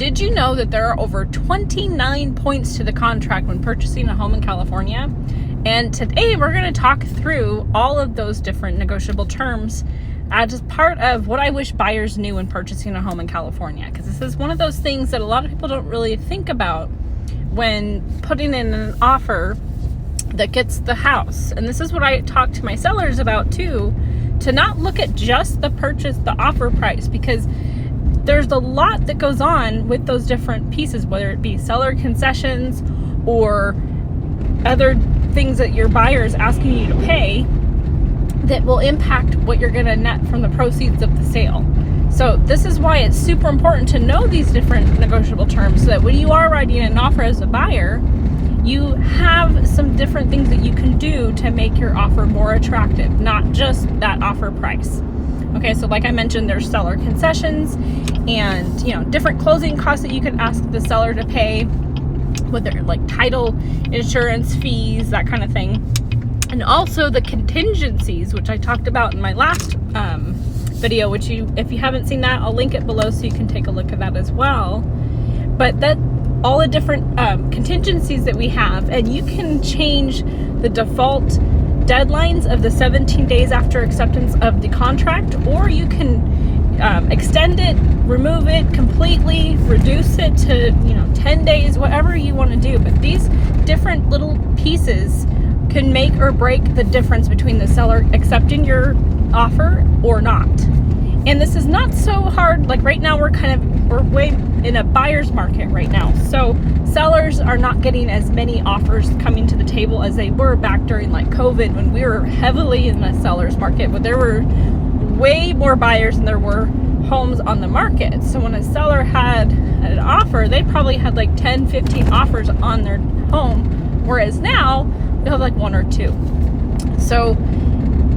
Did you know that there are over 29 points to the contract when purchasing a home in California? And today we're going to talk through all of those different negotiable terms as part of what I wish buyers knew when purchasing a home in California. Because this is one of those things that a lot of people don't really think about when putting in an offer that gets the house. And this is what I talk to my sellers about too, to not look at just the offer price, because there's a lot that goes on with those different pieces, whether it be seller concessions or other things that your buyer is asking you to pay that will impact what you're going to net from the proceeds of the sale. So this is why it's super important to know these different negotiable terms, so that when you are writing an offer as a buyer, you have some different things that you can do to make your offer more attractive, not just that offer price. Okay, so like I mentioned, there's seller concessions and, different closing costs that you can ask the seller to pay, whether like title, insurance fees, that kind of thing. And also the contingencies, which I talked about in my last video, which if you haven't seen that, I'll link it below so you can take a look at that as well. But that all the different contingencies that we have, and you can change the default deadlines of the 17 days after acceptance of the contract, or you can extend it, remove it completely, reduce it to 10 days, whatever you want to do. But these different little pieces can make or break the difference between the seller accepting your offer or not. And this is not so hard. Like right now, we're way in a buyer's market right now. So sellers are not getting as many offers coming to the table as they were back during like COVID, when we were heavily in the seller's market, but there were way more buyers than there were homes on the market. So when a seller had an offer, they probably had like 10, 15 offers on their home. Whereas now they'll have like one or two. So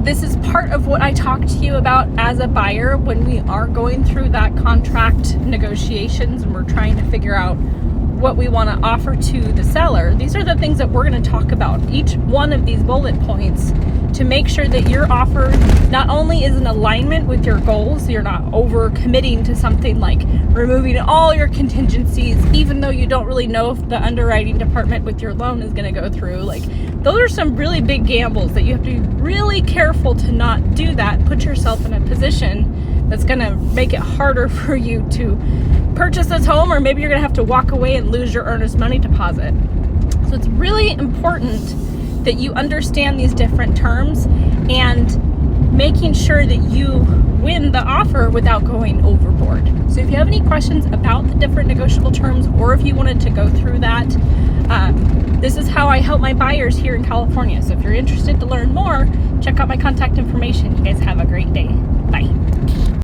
this is part of what I talk to you about as a buyer when we are going through that contract negotiations and we're trying to figure out what we want to offer to the seller. These are the things that we're going to talk about, each one of these bullet points, to make sure that your offer not only is in alignment with your goals, you're not over committing to something like removing all your contingencies, even though you don't really know if the underwriting department with your loan is going to go through. Like, those are some really big gambles that you have to be really careful to not do that. Put yourself in a position that's going to make it harder for you to purchase this home, or maybe you're going to have to walk away and lose your earnest money deposit. So it's really important that you understand these different terms and making sure that you win the offer without going overboard. So if you have any questions about the different negotiable terms, or if you wanted to go through that, this is how I help my buyers here in California. So if you're interested to learn more, check out my contact information. You guys have a great day. Bye.